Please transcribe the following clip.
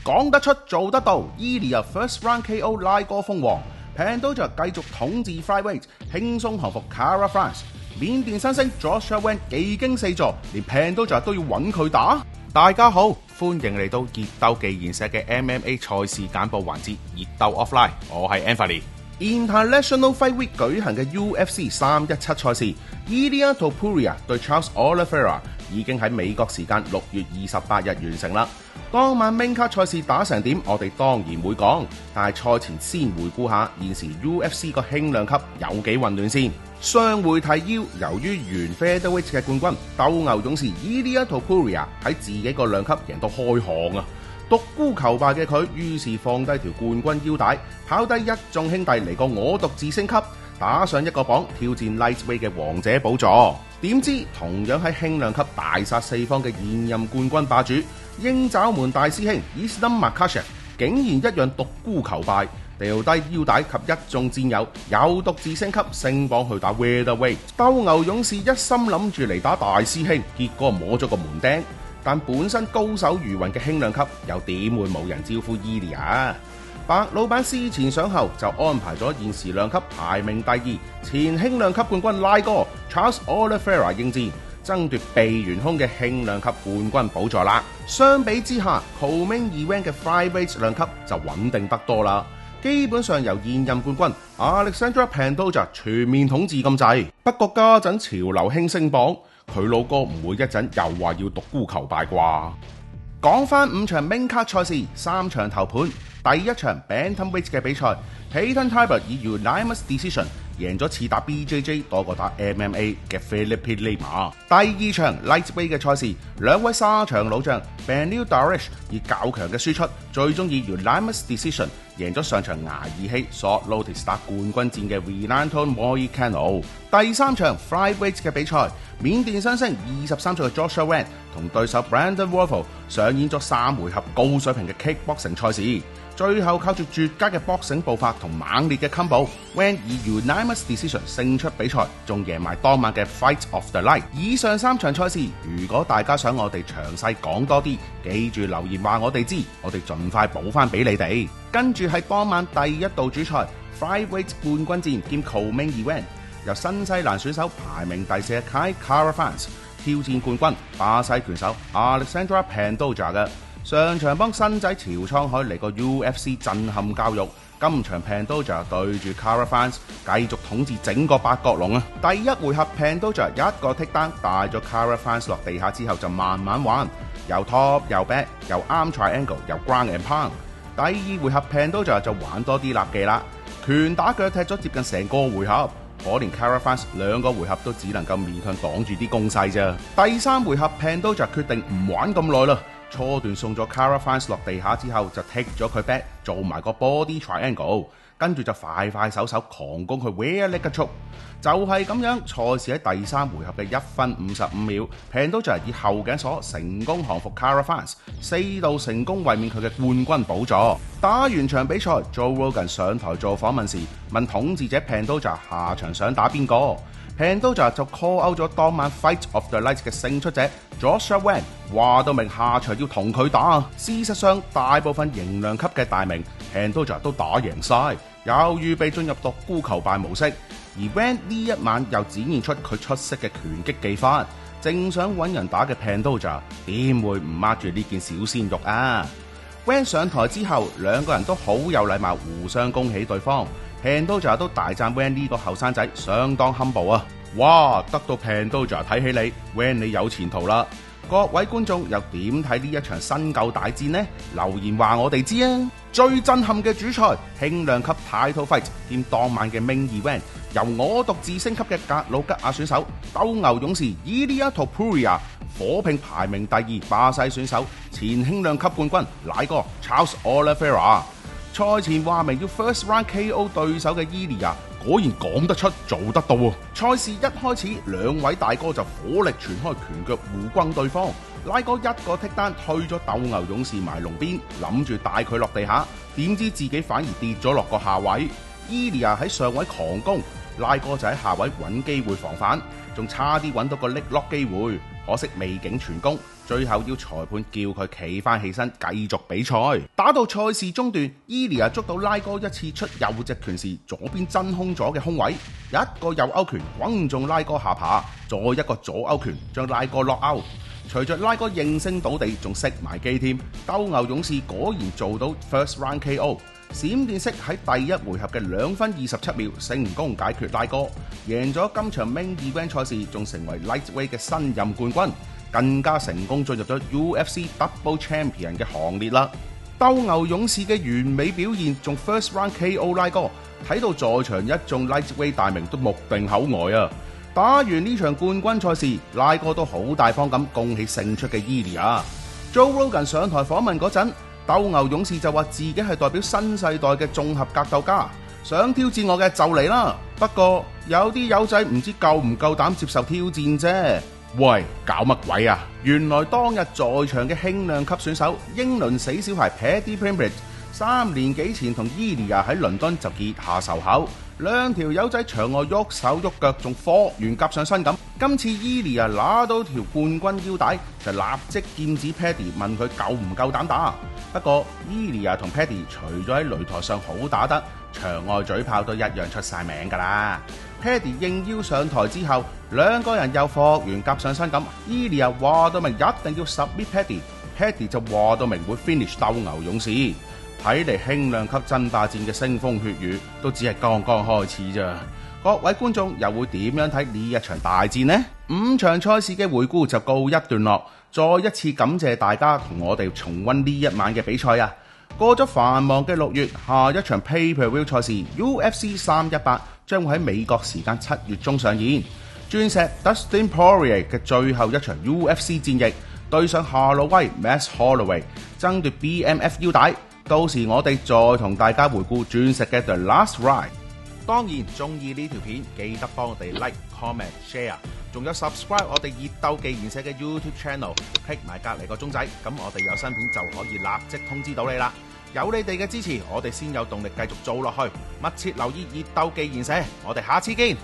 講得出做得到 ，Ilya First Round KO 拉哥封王 ，Pantoja 繼續統治 Flyweight， 輕鬆降服 Kara France。緬甸新星 Joshua Wang 技驚四座，連 Pantoja 都要揾佢打。大家好，歡迎嚟到熱鬥技研社嘅 MMA 賽事簡報環節，熱鬥 Offline， 我係 Anthony。International Fight Week 舉行嘅 UFC 317賽事 ，Ilia Topuria 對 Charles Oliveira 已經喺美國時間6月28日完成啦。當晚 Main Card 賽事打成點，我哋當然會講，但係賽前先回顧下現時 UFC 個輕量級有幾混亂先。上回提要，由於原 Featherweight 嘅冠軍鬥牛勇士 Ilia Topuria 喺自己個量級贏到開巷啊！獨孤求敗嘅佢，於是放低條冠軍腰帶，跑低一眾兄弟嚟個我獨自升級，打上一個榜挑戰 Lightweight 嘅王者寶座。點知同樣喺輕量級大殺四方嘅現任冠軍霸主鷹爪門大師兄 Islam Makhachev 竟然一樣獨孤求敗，掉低腰帶及一眾戰友，又獨自升級升榜去打 Welterweight。鬥牛勇士一心諗住嚟打大師兄，結果摸咗個門釘。但本身高手如雲嘅輕量級又點會冇人招呼 Ilya？ 白老闆思前想後就安排咗現時量級排名第2前輕量級冠軍拉哥 Charles Oliveira 應戰，爭奪被懸空嘅輕量級冠軍寶座啦。相比之下 Co-Main Event 嘅 Flyweight 量級就穩定得多啦，基本上由現任冠軍 Alexandre Pantoja 全面統治咁滯。不過家陣潮流興升榜，佢老哥唔會一陣又話要獨孤求敗啩？講翻5場 Main Card 賽事，3場頭盤。第一場 Bantamweight 嘅比賽 ，Payton Turbo 以 Unanimous Decision 贏咗似打 BJJ 多過打 MMA 嘅 Felipe Lima。第二場 Lightweight 嘅賽事，兩位沙場老將 Beneil Dariush 以較強嘅輸出，最終以 Unanimous Decision 贏咗上場牙爾希 Short Notice 打冠軍戰嘅 Renato Moicano。第三場 Flyweight 嘅比賽，緬甸新星23歲嘅 Joshua Wang 同對手 Brandon Royval 上演咗3回合高水平嘅 Kickboxing 賽事。最後靠住絕佳嘅 boxing 步伐同猛烈嘅 combo，Wang 以 Unanimous Decision 勝出比賽，仲贏埋當晚嘅 Fight of the Night。以上3場賽事，如果大家想我哋詳細講多啲，記住留言話我哋知，我哋盡快補翻俾你哋。跟住係當晚第一道主賽 Flyweight 冠軍戰兼 Co-Main Event， 由新西蘭選手排名第4嘅 Kai Kara France 挑戰冠軍巴西拳手 Alexandre Pantoja 嘅。上場幫新仔潮滄海嚟個 UFC 震撼教育，今場 Pantoja 對住 Kara France 繼續統治整個八角籠啊！第一回合 Pantoja 一個 takedown 帶咗 Kara France 落地下之後就慢慢玩，由 top 由 back 由 arm triangle 由 ground and pound。第二回合 Pantoja 就玩多啲立技啦，拳打腳踢咗接近成個回合，可憐 Kara France 兩個回合都只能夠勉強擋住啲攻勢啫。第三回合 Pantoja 決定唔玩咁耐啦。初段送咗 Kara France 落地下之後，就剔咗佢 back， 做埋個 body triangle， 跟住就快快手狂攻佢 rear leg choke。就係咁樣，賽事喺第三回合嘅1分55秒 ，Pantoja 以後頸鎖成功降服 Kara France， 4度成功衛冕佢嘅冠軍寶座。打完場比賽 ，Joe Rogan 上台做訪問時，問統治者 Pantoja 下場想打邊個？ Pantoja 就 call out 咗當晚 Fight of the Night 嘅勝出者 Joshua Wang， 話到明下場要同佢打。事實上，大部分型量級嘅大名 Pantoja 都打贏晒，又預備進入獨孤求敗模式。而 Wang 呢一晚又展現出佢出色嘅拳擊技法，正想揾人打嘅 Pantoja 點會唔抹住呢件小鮮肉啊？ Wang 上台之後，兩個人都好有禮貌，互相恭喜對方。Pantoja 都大讚 Wang 呢個後生仔相當 humble 啊！哇，得到 Pantoja 睇起你 ，Wang 你有前途啦！各位觀眾又點睇呢一場新舊大戰呢？留言話我哋知啊！最震撼嘅主賽輕量級 Title Fight 兼當晚嘅 Main Event， 由我獨自升級嘅格魯吉亞選手鬥牛勇士 Ilia Topuria 火拼排名第2巴西選手前輕量級冠軍奶哥 Charles Oliveira。賽前話明要 First Round KO 對手嘅 Ilya， 果然講得出做得到喎！賽事一開始，兩位大哥就火力全開，拳腳互轟對方。拉哥一個剔單推咗鬥牛勇士埋籠邊，諗住帶佢落地下，點知自己反而跌咗落個下位。Ilya 喺上位狂攻，拉哥就喺下位揾機會防反，仲差啲揾到個 leg lock 機會。可惜未竟全功，最後要裁判叫佢企翻起身繼續比賽。打到賽事中段，伊利亞捉到拉哥一次出右隻拳時左邊真空咗嘅空位，一個右勾拳轟中拉哥下巴，再一個左勾拳將拉哥落勾。隨着拉哥應聲倒地，仲熄埋機添。鬥牛勇士果然做到 First Round KO， 閃電式喺第一回合嘅2分27秒成功解決拉哥，贏咗今場 Main Event 賽事，仲成為 Lightweight 嘅新任冠軍，更加成功進入咗 UFC Double Champion 嘅行列啦。鬥牛勇士嘅完美表現，仲 First Round KO 拉哥，睇到在場一眾 Lightweight 大名都目定口呆啊！打完呢場冠軍賽事，拉哥都好大方咁恭喜勝出嘅伊利亞。Joe Rogan 上台訪問嗰陣，鬥牛勇士就話自己係代表新世代嘅綜合格鬥家，想挑戰我嘅就嚟啦。不過有啲友仔唔知夠唔夠膽接受挑戰啫。喂，搞乜鬼啊？原來當日在場嘅輕量級選手英倫死小孩 Paddy Pimblett 3年幾前同伊利亞喺倫敦就結下仇口，兩條友仔場外喐手喐腳，仲霍完夾上身咁。今次伊利亞拿到條冠軍腰帶，就立即劍指 Paddy 問佢夠唔夠膽打。不過伊利亞同 Paddy 除咗喺擂台上好打得，場外嘴炮都一樣出晒名㗎啦。Paddy 應邀上台之後，兩個人又霍完夾上身咁。伊利亞話到明一定要 submit Paddy 就話到明會 finish 鬥牛勇士。睇嚟輕量級爭霸戰嘅腥風血雨都只係剛剛開始咋。各位觀眾又會點樣睇呢一場大戰呢？5場賽事嘅回顧就告一段落，再一次感謝大家同我哋重溫呢一晚嘅比賽啊！過咗繁忙嘅6月，下一場 Pay-Per-View 賽事 UFC 318將會喺美國時間7月中上演。鑽石 Dustin Poirier 嘅最後一場 UFC 戰役，對上夏魯威 Max Holloway 爭奪 BMF 腰帶。到時我哋再同大家回顧鑽石嘅 The Last Ride。當然中意呢條片，記得幫我哋 Like、Comment、Share， 仲有 Subscribe 我哋熱鬥技研社嘅 YouTube Channel，click 埋隔離個鐘仔，咁我哋有新片就可以立即通知到你啦。有你哋嘅支持，我哋先有動力繼續做落去。密切留意熱鬥技研社，我哋下次見。